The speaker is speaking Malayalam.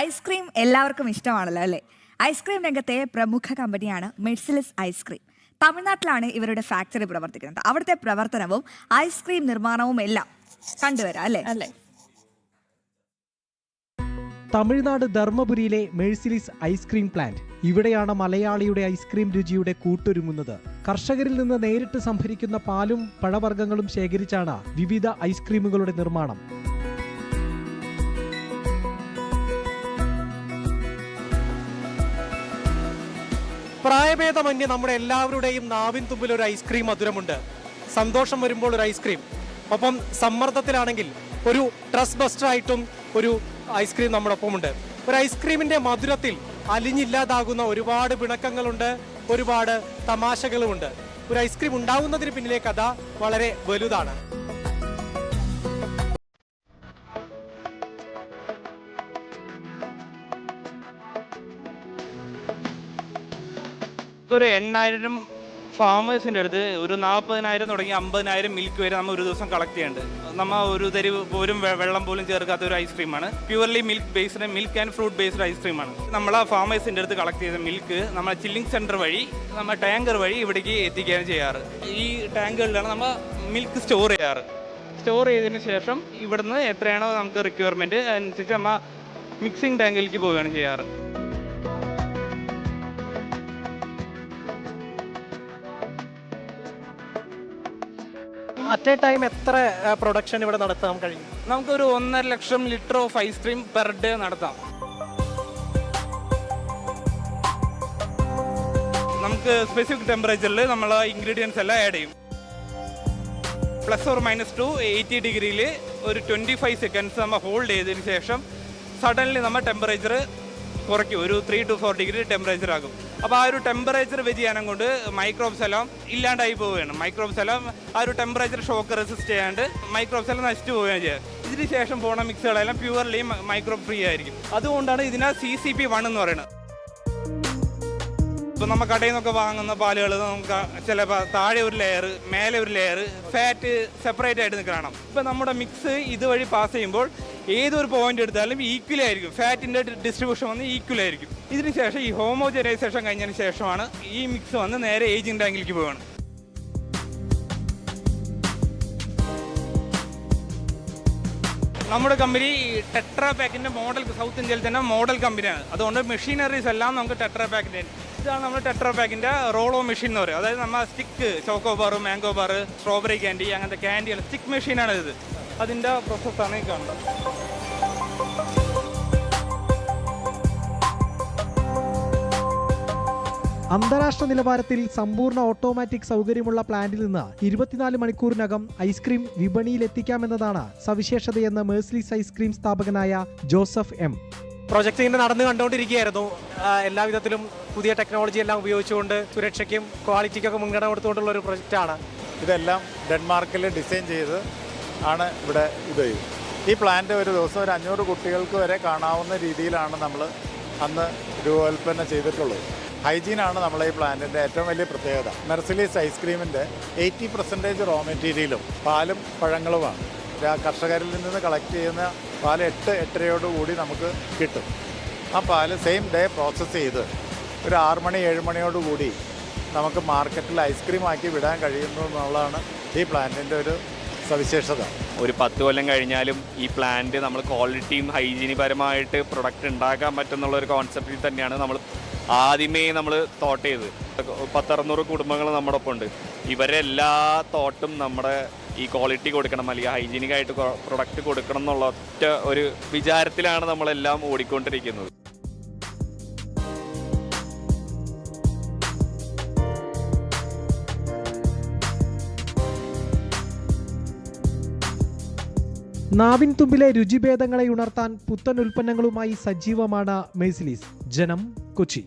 ഐസ്ക്രീം എല്ലാവർക്കും ഇഷ്ടമാണല്ലോ അല്ലേ? ഐസ്ക്രീം രംഗത്തെ പ്രമുഖ കമ്പനിയാണ് മെഴ്സിലിസ് ഐസ്ക്രീം. തമിഴ്നാട്ടിലാണ് ഇവരുടെ ഫാക്ടറി പ്രവർത്തിക്കുന്നത്. അവിടുത്തെ പ്രവർത്തനവും ഐസ്ക്രീം നിർമ്മാണവും എല്ലാം കണ്ടുവരാം അല്ലേ? തമിഴ്നാട് ധർമ്മപുരിയിലെ മെഴ്സിലിസ് ഐസ്ക്രീം പ്ലാന്റ്. ഇവിടെയാണ് മലയാളിയുടെ ഐസ്ക്രീം രുചിയുടെ കൂട്ടൊരുങ്ങുന്നത്. കർഷകരിൽ നിന്ന് നേരിട്ട് സംഭരിക്കുന്ന പാലും പഴവർഗ്ഗങ്ങളും ശേഖരിച്ചാണ് വിവിധ ഐസ്ക്രീമുകളുടെ നിർമ്മാണം. പ്രായഭേദമന്യേ നമ്മുടെ എല്ലാവരുടെയും നാവിൻ തുമ്പിൽ ഒരു ഐസ്ക്രീം മധുരമുണ്ട്. സന്തോഷം വരുമ്പോൾ ഒരു ഐസ്ക്രീം, ഒപ്പം സമ്മർദ്ദത്തിലാണെങ്കിൽ ഒരു ട്രസ് ബസ്റ്റർ ആയിട്ടും ഒരു ഐസ്ക്രീം നമ്മുടെ ഒപ്പമുണ്ട്. ഒരു ഐസ്ക്രീമിന്റെ മധുരത്തിൽ അലിഞ്ഞില്ലാതാകുന്ന ഒരുപാട് പിണക്കങ്ങളുണ്ട്, ഒരുപാട് തമാശകളുമുണ്ട്. ഒരു ഐസ്ക്രീം ഉണ്ടാകുന്നതിന് പിന്നിലെ കഥ വളരെ വലുതാണ്. ഒരു 8,000 ഫാമേഴ്സിൻ്റെ അടുത്ത് ഒരു 40,000 തുടങ്ങി 50,000 മിൽക്ക് വരെ നമ്മൾ ഒരു ദിവസം കളക്ട് ചെയ്യുന്നുണ്ട്. നമ്മൾ ഒരു തരി പോലും വെള്ളം പോലും ചേർക്കാത്ത ഒരു ഐസ്ക്രീമാണ്. Purely milk based, milk and fruit based ഐസ്ക്രീമാണ്. നമ്മളെ ഫാമേഴ്സിൻ്റെ അടുത്ത് കളക്ട് ചെയ്ത മിൽക്ക് നമ്മൾ ചില്ലിംഗ് സെൻറ്റർ വഴി, നമ്മൾ ടാങ്കർ വഴി ഇവിടേക്ക് എത്തിക്കുകയാണ് ചെയ്യാറ്. ഈ ടാങ്കുകളിലാണ് നമ്മൾ മിൽക്ക് സ്റ്റോർ ചെയ്യാറ്. സ്റ്റോർ ചെയ്തതിന് ശേഷം ഇവിടുന്ന് എത്രയാണോ നമുക്ക് റിക്വയർമെൻറ്റ് അനുസരിച്ച് നമ്മൾ മിക്സിംഗ് ടാങ്കിലേക്ക് പോവുകയാണ് ചെയ്യാറ്. അറ്റ് എ ടൈം എത്ര പ്രൊഡക്ഷൻ ഇവിടെ നടത്താൻ കഴിയും? നമുക്കൊരു 1.5 lakh litre of ice cream per day നടത്താം. നമുക്ക് സ്പെസിഫിക് ടെമ്പറേച്ചറിൽ നമ്മൾ ഇൻഗ്രീഡിയൻസ് എല്ലാം ആഡ് ചെയ്യും. +or- 80 ഡിഗ്രിയിൽ ഒരു 25 സെക്കൻഡ്സ് നമ്മൾ ഹോൾഡ് ചെയ്തതിന് ശേഷം സഡൻലി നമ്മൾ ടെമ്പറേച്ചർ കുറയ്ക്കും. ഒരു 3 to 4 ഡിഗ്രി ടെമ്പറേച്ചർ ആകും. അപ്പോൾ ആ ഒരു ടെമ്പറേച്ചർ വ്യതിയാനം കൊണ്ട് മൈക്രോബ്സ് എല്ലാം ഇല്ലാണ്ടായി പോവുകയാണ്. മൈക്രോബ്സ് എല്ലാം ആ ഒരു ടെമ്പറേച്ചർ ഷോക്ക് റെസിസ്റ്റ് ചെയ്യാണ്ട് മൈക്രോബ്സ് എല്ലാം നശിച്ചു പോവുകയാണ് ചെയ്യുക. ഇതിന് ശേഷം പോകുന്ന മിക്സുകളെല്ലാം പ്യുവർലി മൈക്രോബ് ഫ്രീ ആയിരിക്കും. അതുകൊണ്ടാണ് ഇതിനെ CCP1 എന്ന് പറയുന്നത്. ഇപ്പോൾ നമ്മൾ കടയിൽ നിന്നൊക്കെ വാങ്ങുന്ന പാലുകൾ നമുക്ക് ചിലപ്പോൾ താഴെ ഒരു ലെയർ, മേലെ ഒരു ലെയർ, ഫാറ്റ് സെപ്പറേറ്റ് ആയിട്ട് നിൽക്കണം. ഇപ്പോൾ നമ്മുടെ മിക്സ് ഇതുവഴി പാസ് ചെയ്യുമ്പോൾ ഏതൊരു പോയിന്റ് എടുത്താലും ഈക്വൽ ആയിരിക്കും. ഫാറ്റിൻ്റെ ഡിസ്ട്രിബ്യൂഷൻ വന്ന് ഈക്വൽ ആയിരിക്കും. ഇതിന് ശേഷം ഈ ഹോമോജനൈസേഷൻ കഴിഞ്ഞതിന് ശേഷമാണ് ഈ മിക്സ് വന്ന് നേരെ ഏജിങ് ടാങ്കിലേക്ക് പോവുകയാണ്. നമ്മുടെ കമ്പനി ടെട്രാ പാക്കിൻ്റെ മോഡൽ, സൗത്ത് ഇന്ത്യയിൽ തന്നെ മോഡൽ കമ്പനിയാണ്. അതുകൊണ്ട് മെഷീനറീസ് എല്ലാം നമുക്ക് ടെട്രാ പാക്കിൻ്റെ. ഇതാണ് നമ്മൾ ടെട്രാ പാക്കിൻ്റെ റോളോ മെഷീൻ എന്ന് പറയും. അതായത് നമ്മൾ stick, choco bar, mango bar, strawberry candy, അങ്ങനത്തെ ക്യാൻഡികൾ സ്റ്റിക്ക് മെഷീനാണ് ഇത്. അതിൻ്റെ പ്രോസസ്സാണ് ഈ കാണുന്നത്. അന്താരാഷ്ട്ര നിലവാരത്തിൽ സമ്പൂർണ്ണ ഓട്ടോമാറ്റിക് സൗകര്യമുള്ള പ്ലാന്റിൽ നിന്ന് 24 മണിക്കൂറിനകം ഐസ്ക്രീം വിപണിയിൽ എത്തിക്കാമെന്നതാണ് സവിശേഷതയെന്ന് മെഴ്സിലിസ് ഐസ്ക്രീം സ്ഥാപകനായ ജോസഫ് എം. പ്രൊജക്ട് ഇങ്ങനെ നടന്നു കണ്ടുകൊണ്ടിരിക്കുകയായിരുന്നു. എല്ലാവിധത്തിലും പുതിയ ടെക്നോളജി എല്ലാം ഉപയോഗിച്ചുകൊണ്ട് സുരക്ഷയ്ക്കും ക്വാളിറ്റിക്കൊക്കെ മുൻഗണന കൊടുത്തുകൊണ്ടുള്ള ഒരു പ്രൊജക്റ്റാണ്. ഇതെല്ലാം ഡെൻമാർക്കിൽ ഡിസൈൻ ചെയ്ത് ആണ് ഇവിടെ ഇത്. ഈ പ്ലാന്റ് ഒരു ദിവസം ഒരു 500 കുട്ടികൾക്ക് വരെ കാണാവുന്ന രീതിയിലാണ് നമ്മൾ അന്ന് രൂപകൽപ്പന ചെയ്തിട്ടുള്ളത്. ഹൈജീനാണ് നമ്മളെ ഈ പ്ലാന്റിൻ്റെ ഏറ്റവും വലിയ പ്രത്യേകത. മെഴ്സിലിസ് ഐസ്ക്രീമിൻ്റെ 80% റോ മെറ്റീരിയലും പാലും പഴങ്ങളുമാണ്. കർഷകരിൽ നിന്ന് കളക്ട് ചെയ്യുന്ന പാൽ 8-8:30 നമുക്ക് കിട്ടും. ആ പാല് സെയിം ഡേ പ്രോസസ്സ് ചെയ്ത് ഒരു 6 മണി 7 മണിയോടുകൂടി നമുക്ക് മാർക്കറ്റിൽ ഐസ്ക്രീം ആക്കി വിടാൻ കഴിയുന്നു എന്നുള്ളതാണ് ഈ പ്ലാന്റിൻ്റെ ഒരു സവിശേഷത. ഒരു 10 കൊല്ലം കഴിഞ്ഞാലും ഈ പ്ലാന്റ് നമ്മൾ ക്വാളിറ്റിയും ഹൈജീനിപരമായിട്ട് പ്രൊഡക്റ്റ് ഉണ്ടാക്കാൻ പറ്റുന്നുള്ളൊരു കോൺസെപ്റ്റിൽ തന്നെയാണ് നമ്മൾ ആദ്യമേ നമ്മൾ തോട്ട് ചെയ്ത്. 100-600 കുടുംബങ്ങൾ നമ്മുടെ ഒപ്പം ഉണ്ട്. ഇവരെ എല്ലാ തോട്ടും നമ്മുടെ ഈ ക്വാളിറ്റി കൊടുക്കണം, അല്ലെങ്കിൽ ഹൈജീനിക് ആയിട്ട് പ്രൊഡക്റ്റ് കൊടുക്കണം എന്നുള്ള ഒറ്റ ഒരു വിചാരത്തിലാണ് നമ്മളെല്ലാം ഓടിക്കൊണ്ടിരിക്കുന്നത്. നാവിൻ തുമ്പിലെ രുചിഭേദങ്ങളെ ഉണർത്താൻ പുത്തൻ ഉൽപ്പന്നങ്ങളുമായി സജീവമാണ് മെഴ്സിലിസ്. ജനം, കൊച്ചി.